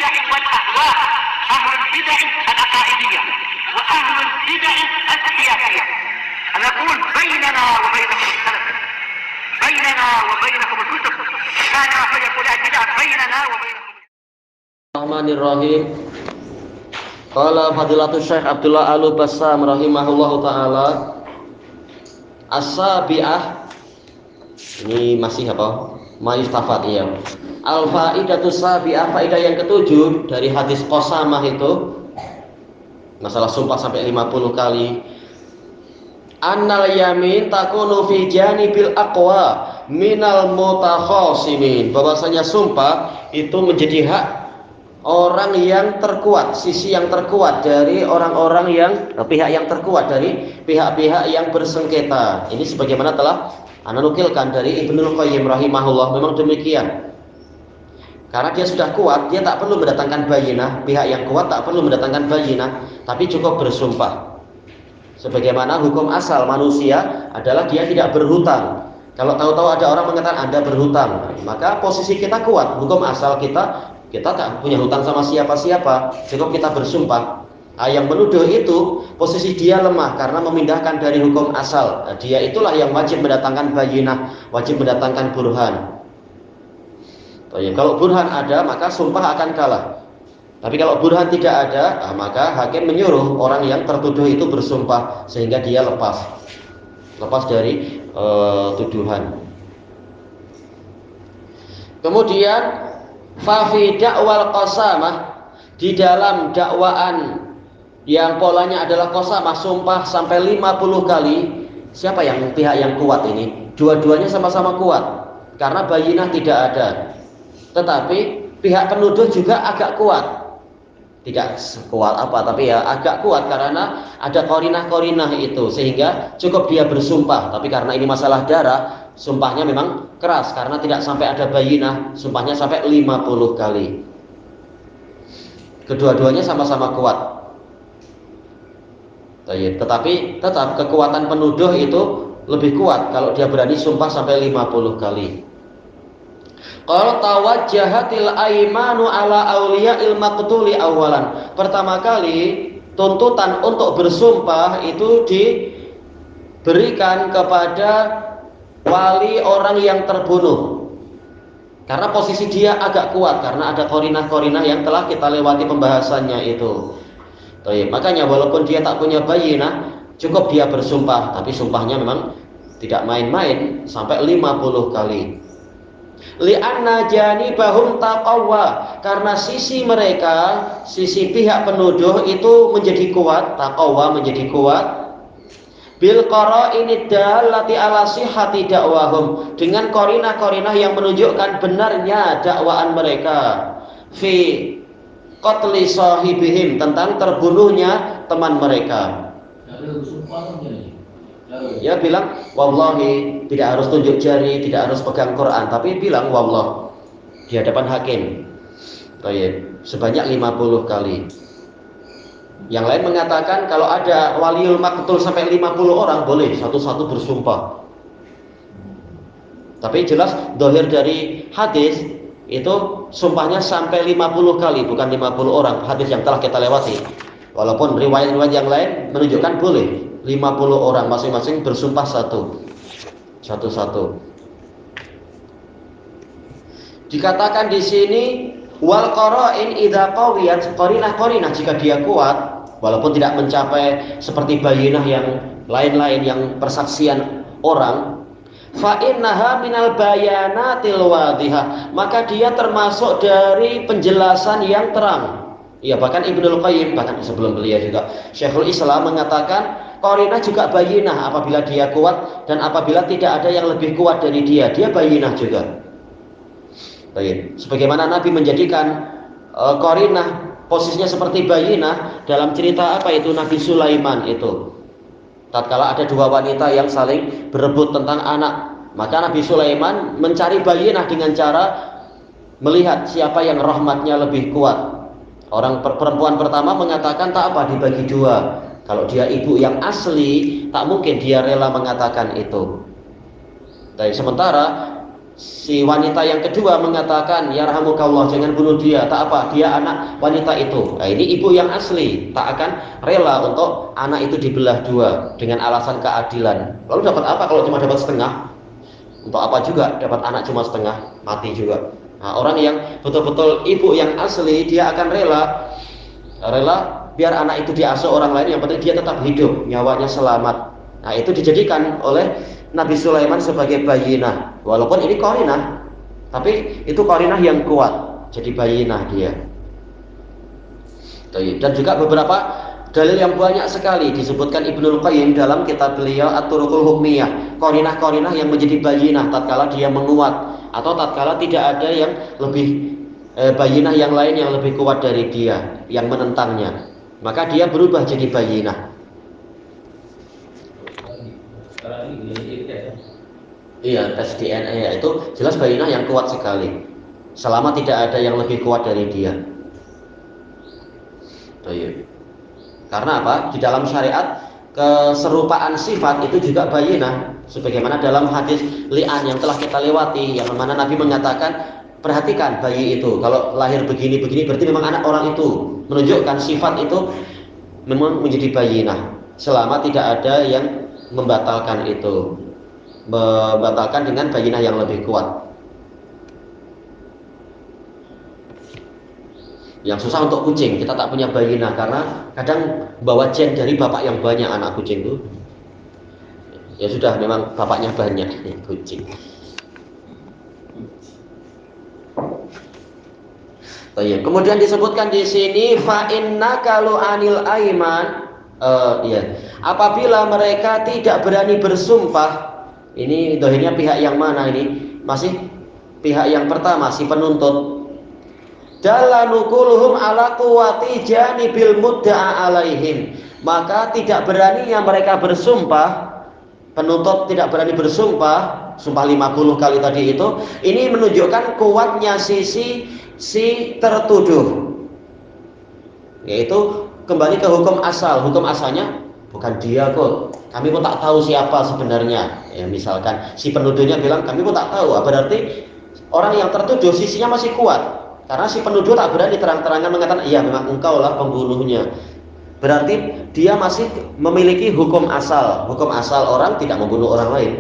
البدع والأهواء، أهل البدع العقائدية وأهل البدع السياسية. أنا أقول بيننا وبينكم السلف، بيننا وبينكم الكتب، كان فيقول البدع بيننا وبينكم. Bismillahirrahmanirrahim. Qala Fadilatul Syekh Abdullah Al-Bassam rahimahullahu taala, as-sabi'ah, ini masih apa? Mayustafad ya. Al-faidatus sabi'ah, faidah yang ketujuh dari hadis Qasamah itu, masalah sumpah sampai 50 kali. Annal yamin takunu fi janibil aqwa minal mutakhasimin, bahwasanya sumpah itu menjadi hak orang yang terkuat, sisi yang terkuat dari orang-orang yang pihak yang terkuat dari pihak-pihak yang bersengketa. Ini sebagaimana telah ana nukilkan dari Ibnul Qayyim rahimahullah, memang demikian. Karena dia sudah kuat, dia tak perlu mendatangkan bayinah, pihak yang kuat tak perlu mendatangkan bayinah, tapi cukup bersumpah. Sebagaimana hukum asal manusia adalah dia tidak berhutang. Kalau tahu-tahu ada orang mengatakan Anda berhutang, maka posisi kita kuat, hukum asal kita tak punya hutang sama siapa-siapa, cukup kita bersumpah. Yang menuduh itu posisi dia lemah karena memindahkan dari hukum asal. Dia itulah yang wajib mendatangkan bayinah, wajib mendatangkan burhan. Kalau burhan ada, maka sumpah akan kalah. Tapi kalau burhan tidak ada, maka hakim menyuruh orang yang tertuduh itu bersumpah sehingga dia lepas dari tuduhan. Kemudian Fafi dakwal qasamah, di dalam dakwaan yang polanya adalah qasamah, sumpah sampai 50 kali. Siapa yang pihak yang kuat ini? Dua-duanya sama-sama kuat karena bayinah tidak ada. Tetapi pihak penuduh juga agak kuat. Tidak sekuat apa, tapi ya agak kuat karena ada korinah-korinah itu, sehingga cukup dia bersumpah. Tapi karena ini masalah darah, sumpahnya memang keras karena tidak sampai ada bayinah, sumpahnya sampai 50 kali. Kedua-duanya sama-sama kuat. Tetapi tetap kekuatan penuduh itu lebih kuat kalau dia berani sumpah sampai 50 kali. Qala tawajjahatil aimanu ala auliya'il maqtuli awalan. Pertama kali tuntutan untuk bersumpah itu diberikan kepada wali orang yang terbunuh. Karena posisi dia agak kuat karena ada korinah-korinah yang telah kita lewati pembahasannya itu. Makanya walaupun dia tak punya bayinah, cukup dia bersumpah, tapi sumpahnya memang tidak main-main sampai 50 kali. Li'anna janibahum taqawwa, karena sisi mereka, sisi pihak penuduh itu menjadi kuat, taqawwa menjadi kuat. Bil qara'inid dallati ala sihhati dakwahum, dengan korinah-korinah yang menunjukkan benarnya dakwaan mereka. Fi qatli sahibihim, tentang terbunuhnya teman mereka. Ya bilang wallahi, tidak harus tunjuk jari, tidak harus pegang Quran, tapi bilang wallah di hadapan hakim. Sebanyak 50 kali. Yang lain mengatakan kalau ada waliul maqtul sampai 50 orang boleh satu-satu bersumpah. Tapi jelas dohir dari hadis itu sumpahnya sampai 50 kali, bukan 50 orang. Hadis yang telah kita lewati. Walaupun riwayat-riwayat yang lain menunjukkan boleh 50 orang masing-masing bersumpah satu-satu. Dikatakan di sini wal qara'in idza qawiyat, qarinah-qarinah jika dia kuat, walaupun tidak mencapai seperti bayinah yang lain-lain yang persaksian orang, fa innaha minal bayanatil wadhihah, maka dia termasuk dari penjelasan yang terang. Ya, bahkan Ibnul Qayyim, bahkan sebelum beliau juga Syekhul Islam mengatakan qarinah juga bayinah apabila dia kuat, dan apabila tidak ada yang lebih kuat dari dia bayinah juga. Baik. Sebagaimana Nabi menjadikan qarinah posisinya seperti bayinah dalam cerita apa itu Nabi Sulaiman itu. Tatkala ada dua wanita yang saling berebut tentang anak, maka Nabi Sulaiman mencari bayinah dengan cara melihat siapa yang rahmatnya lebih kuat. Orang perempuan pertama mengatakan tak apa, dibagi dua. Kalau dia ibu yang asli, tak mungkin dia rela mengatakan itu. Tapi sementara Si wanita yang kedua mengatakan, ya rahmukallah, jangan bunuh dia. Tak apa, dia anak wanita itu. Nah, ini ibu yang asli, tak akan rela untuk anak itu dibelah dua dengan alasan keadilan. Lalu dapat apa kalau cuma dapat setengah? Untuk apa juga dapat anak cuma setengah, mati juga. Nah, orang yang betul-betul ibu yang asli, dia akan rela biar anak itu diasuh orang lain, yang penting dia tetap hidup, nyawanya selamat. Nah, itu dijadikan oleh Nabi Sulaiman sebagai bayinah. Walaupun ini qarinah, tapi itu qarinah yang kuat, jadi bayinah dia. Dan juga beberapa dalil yang banyak sekali disebutkan Ibnul Qayyim dalam kitab beliau At-Turuqul Hukmiyah, qarinah-qarinah yang menjadi bayinah tatkala dia menguat, atau tatkala tidak ada yang lebih bayinah yang lain yang lebih kuat dari dia yang menentangnya, maka dia berubah jadi bayinah. Iya, tes DNA ya, itu jelas bayinah yang kuat sekali. Selama tidak ada yang lebih kuat dari dia. Iya. Karena apa? Di dalam syariat keserupaan sifat itu juga bayinah. Sebagaimana dalam hadis li'an yang telah kita lewati, yang mana Nabi mengatakan, perhatikan bayi itu, kalau lahir begini-begini berarti memang anak orang itu. Menunjukkan sifat itu memang menjadi bayinah. Selama tidak ada yang membatalkan itu, membatalkan dengan bayinah yang lebih kuat. Yang susah untuk kucing, kita tak punya bayinah karena kadang bawa gen dari bapak yang banyak anak kucing itu. Ya sudah, memang bapaknya banyak kucing. Kemudian disebutkan di sini fa inna kalu anil aiman, ya. Apabila mereka tidak berani bersumpah, ini dohirnya pihak yang mana ini? Masih pihak yang pertama, si penuntut. Dalanukuluhum ala quwwati janibil mudda'a alaihim. Maka tidak beraninya mereka bersumpah, penuntut tidak berani bersumpah, sumpah 50 kali tadi itu, ini menunjukkan kuatnya sisi si tertuduh. Yaitu kembali ke hukum asal. Hukum asalnya bukan dia kok, kami pun tak tahu siapa sebenarnya. Ya, misalkan si penuduhnya bilang kami pun tak tahu, berarti orang yang tertuduh sisinya masih kuat. Karena si penuduh tak berani terang-terangan mengatakan, iya memang engkau lah pembunuhnya. Berarti dia masih memiliki hukum asal. Hukum asal orang tidak membunuh orang lain.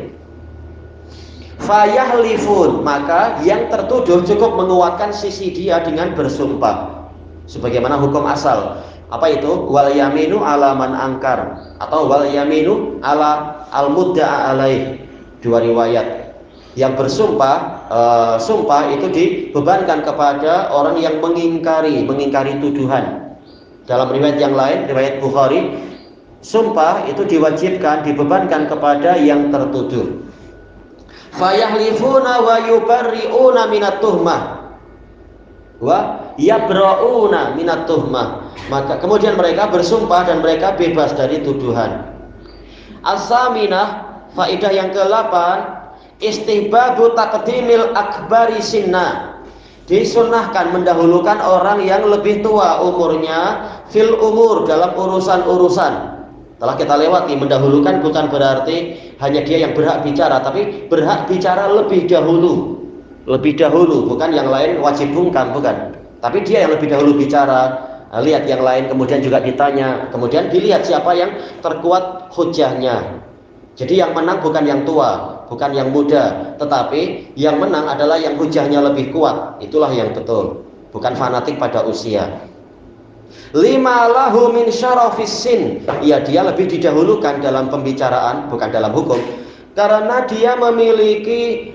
Fayahlifun, maka yang tertuduh cukup menguatkan sisi dia dengan bersumpah. Sebagaimana hukum asal. Apa itu? Wal yaminu ala man angkar, atau wal yaminu ala al mudda'a alaih. Dua riwayat. Yang bersumpah, sumpah itu dibebankan kepada orang yang mengingkari tuduhan. Dalam riwayat yang lain, riwayat Bukhari, sumpah itu diwajibkan, dibebankan kepada yang tertuduh. Fayahlifuna wa yubarri'una minat tuhmah wa yabra'una minat tuhmah. Maka kemudian mereka bersumpah dan mereka bebas dari tuduhan. As-saminah, faedah yang ke-8, istihbabu taqdimil akbari sinna. Disunnahkan mendahulukan orang yang lebih tua umurnya fil umur, dalam urusan-urusan. Telah kita lewati, mendahulukan bukan berarti hanya dia yang berhak bicara, tapi berhak bicara lebih dahulu. Lebih dahulu, bukan yang lain wajib bungkam, bukan. Tapi dia yang lebih dahulu bicara. Lihat yang lain, kemudian juga ditanya, kemudian dilihat siapa yang terkuat hujahnya. Jadi yang menang bukan yang tua, bukan yang muda, tetapi yang menang adalah yang hujahnya lebih kuat. Itulah yang betul, bukan fanatik pada usia. Lima lahu min syarafis sin, ya dia lebih didahulukan dalam pembicaraan, bukan dalam hukum, karena dia memiliki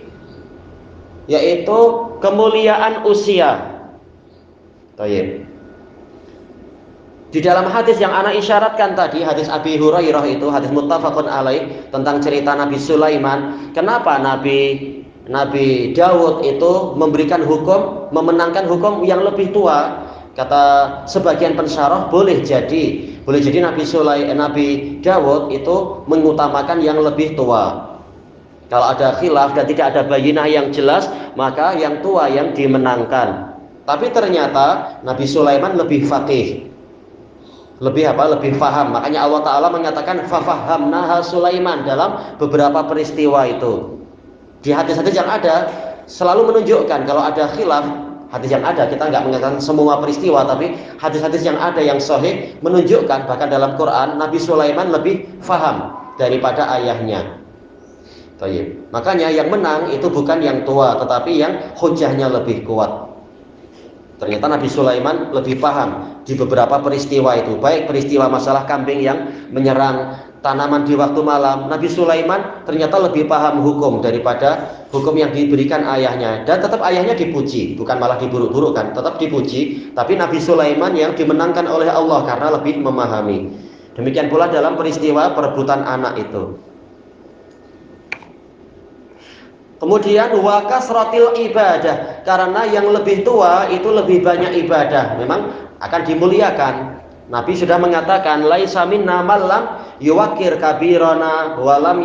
yaitu kemuliaan usia. Baik. Di dalam hadis yang ana isyaratkan tadi, hadis Abi Hurairah itu, hadis muttafaqun alaih tentang cerita Nabi Sulaiman. Kenapa Nabi Daud itu memberikan hukum, memenangkan hukum yang lebih tua? Kata sebagian pensyarah, boleh jadi Nabi Daud itu mengutamakan yang lebih tua. Kalau ada khilaf dan tidak ada bayinah yang jelas, maka yang tua yang dimenangkan. Tapi ternyata Nabi Sulaiman lebih faqih, lebih faham. Makanya Allah Ta'ala mengatakan fafahamnaha Sulaiman dalam beberapa peristiwa itu. Di hadis-hadis yang ada, selalu menunjukkan kalau ada khilaf, hadis yang ada, kita nggak mengatakan semua peristiwa, tapi hadis-hadis yang ada yang sahih menunjukkan bahkan dalam Quran Nabi Sulaiman lebih faham daripada ayahnya. Baik. Makanya yang menang itu bukan yang tua, tetapi yang hujahnya lebih kuat. Ternyata Nabi Sulaiman lebih paham di beberapa peristiwa itu, baik peristiwa masalah kambing yang menyerang tanaman di waktu malam. Nabi Sulaiman ternyata lebih paham hukum daripada hukum yang diberikan ayahnya, dan tetap ayahnya dipuji, bukan malah diburuk-burukkan, tetap dipuji. Tapi Nabi Sulaiman yang dimenangkan oleh Allah karena lebih memahami. Demikian pula dalam peristiwa perebutan anak itu. Kemudian wa kasratil ibadah, karena yang lebih tua itu lebih banyak ibadah, memang akan dimuliakan. Nabi sudah mengatakan laisa minna man lam yuwaqir kabirana wa lam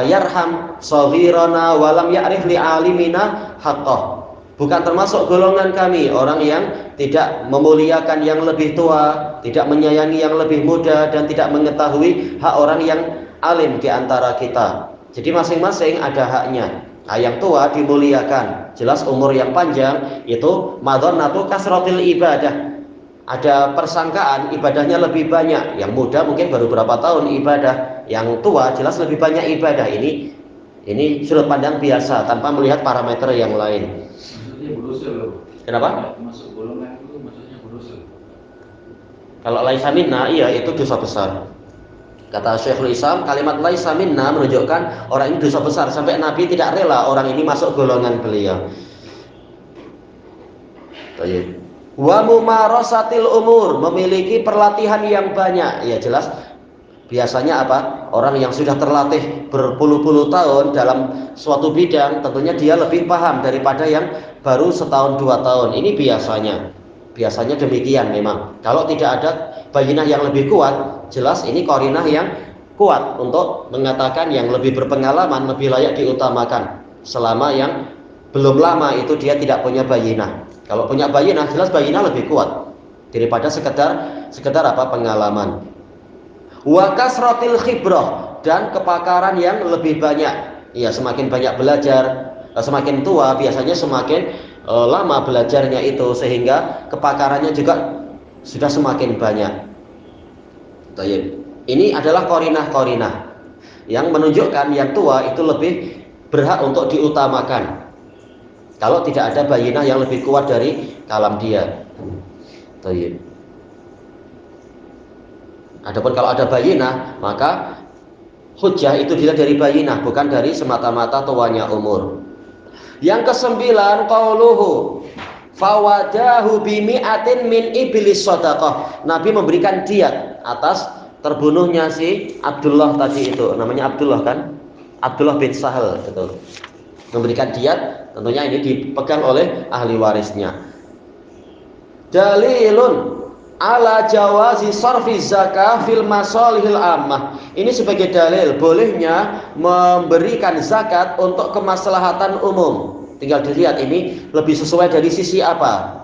yarham shaghirana wa lam ya'rif li alimina haqqah. Bukan termasuk golongan kami orang yang tidak memuliakan yang lebih tua, tidak menyayangi yang lebih muda, dan tidak mengetahui hak orang yang alim di antara kita. Jadi masing-masing ada haknya. Yang tua dimuliakan, jelas umur yang panjang itu madhonnatu kasratil ibadah. Ada persangkaan ibadahnya lebih banyak. Yang muda mungkin baru berapa tahun ibadah, yang tua jelas lebih banyak ibadah. Ini sudut pandang biasa tanpa melihat parameter yang lain. Maksudnya berdosa loh. Kenapa? Masuk golongan itu maksudnya berdosa. Kalau laisa minna, iya itu dosa besar. Kata Syekhul Islam, kalimat laisa minna menunjukkan orang ini dosa besar sampai Nabi tidak rela orang ini masuk golongan beliau. Baik. Wa mumarasatil umur, memiliki perlatihan yang banyak. Ya jelas biasanya apa? Orang yang sudah terlatih berpuluh-puluh tahun dalam suatu bidang, tentunya dia lebih paham daripada yang baru setahun 2 tahun. Ini biasanya demikian memang. Kalau tidak ada bayinah yang lebih kuat, jelas ini qarinah yang kuat untuk mengatakan yang lebih berpengalaman lebih layak diutamakan. Selama yang belum lama itu dia tidak punya bayinah. Kalau punya bayinah, jelas bayinah lebih kuat daripada sekedar apa pengalaman. Wa kasratil khibrah, dan kepakaran yang lebih banyak. Ya, semakin banyak belajar, semakin tua biasanya semakin lama belajarnya itu, sehingga kepakarannya juga sudah semakin banyak. Ini adalah qarinah-qarinah yang menunjukkan yang tua itu lebih berhak untuk diutamakan kalau tidak ada bayinah yang lebih kuat dari kalam dia. Adapun kalau ada bayinah, maka hujjah itu dilihat dari bayinah, bukan dari semata-mata tuanya umur. Yang ke-9, qauluhu fawadahu bimi'atin min iblis shadaqah. Nabi memberikan diat atas terbunuhnya si Abdullah tadi itu. Namanya Abdullah kan? Abdullah bin Sahal itu. Memberikan diat, tentunya ini dipegang oleh ahli warisnya. Dalilun ala jawazi sarfi zakah fil masalihil ammah. Ini sebagai dalil bolehnya memberikan zakat untuk kemaslahatan umum. Tinggal dilihat ini lebih sesuai dari sisi apa.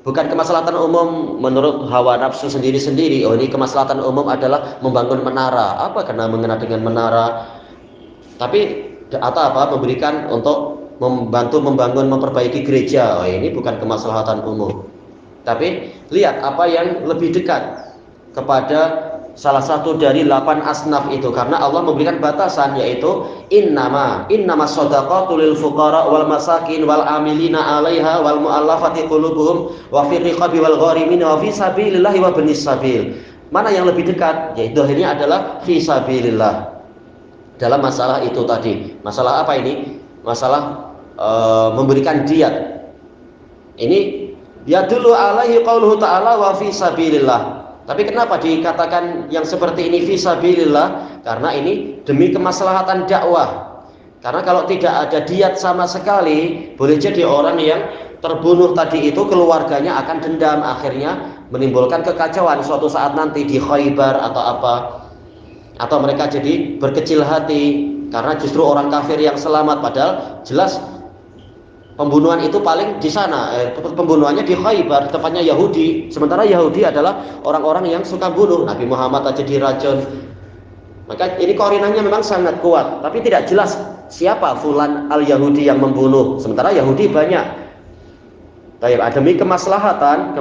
Bukan kemaslahatan umum menurut hawa nafsu sendiri-sendiri. Oh, ini kemaslahatan umum adalah membangun menara. Apa kena mengena dengan menara? Tapi atau apa memberikan untuk membantu membangun memperbaiki gereja. Oh, ini bukan kemaslahatan umum. Tapi lihat apa yang lebih dekat kepada salah satu dari 8 asnaf itu, karena Allah memberikan batasan, yaitu innama shadaqatu lil fuqara wal masakin wal amilina 'alaiha wal mu'allafati qulubuhum wa fir riqabi wal gharimin wa fi sabilillahi wa binis sabil. Mana yang lebih dekat? Yaitu akhirnya adalah fi sabilillah. Dalam masalah itu tadi, masalah apa ini? Masalah memberikan diat. Ini yadullu alaihi qauluhu ta'ala wa fi sabilillah. Tapi kenapa dikatakan yang seperti ini fi sabilillah? Karena ini demi kemaslahatan dakwah. Karena kalau tidak ada diat sama sekali, boleh jadi orang yang terbunuh tadi itu keluarganya akan dendam, akhirnya menimbulkan kekacauan suatu saat nanti di Khaybar atau apa. Atau mereka jadi berkecil hati karena justru orang kafir yang selamat, padahal jelas pembunuhan itu paling di sana, pembunuhannya di Khaybar, tempatnya Yahudi. Sementara Yahudi adalah orang-orang yang suka bunuh. Nabi Muhammad aja diracun. Maka ini korinahnya memang sangat kuat, tapi tidak jelas siapa fulan al-Yahudi yang membunuh. Sementara Yahudi banyak. Demi kemaslahatan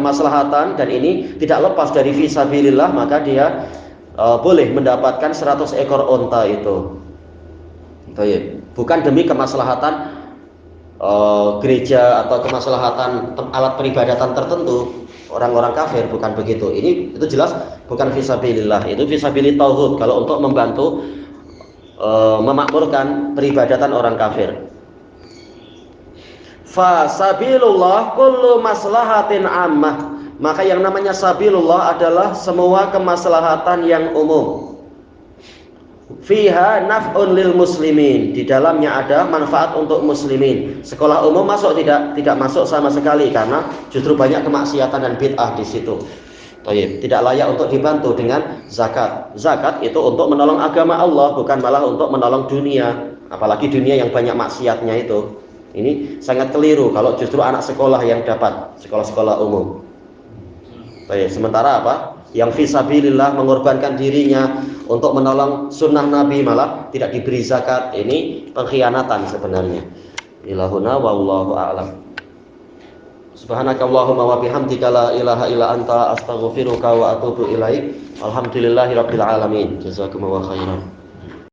dan ini tidak lepas dari fisabilillah, maka dia boleh mendapatkan 100 ekor onta itu. Bukan demi kemaslahatan gereja atau kemaslahatan alat peribadatan tertentu. Orang-orang kafir bukan begitu. Itu jelas bukan fisabilillah, itu fisabilit tauhid kalau untuk membantu memakmurkan peribadatan orang kafir. Fa sabilullah kullu maslahatin ammah. Maka yang namanya sabilullah adalah semua kemaslahatan yang umum. Fiha naf'un lil muslimin, di dalamnya ada manfaat untuk muslimin. Sekolah umum masuk tidak masuk sama sekali karena justru banyak kemaksiatan dan bid'ah di situ. Tidak layak untuk dibantu dengan zakat. Zakat itu untuk menolong agama Allah, bukan malah untuk menolong dunia, apalagi dunia yang banyak maksiatnya itu. Ini sangat keliru kalau justru anak sekolah yang dapat, sekolah-sekolah umum. Sementara apa? Yang fisabilillah mengorbankan dirinya untuk menolong sunnah Nabi malah tidak diberi zakat. Ini pengkhianatan sebenarnya. Ilahuna wallahu a'lam. Subhanakallahumma wa bihamdika la ilaha illa anta astaghfiruka wa atubu ilaik. Alhamdulillahirabbil alamin. Jazakumullahu khairan.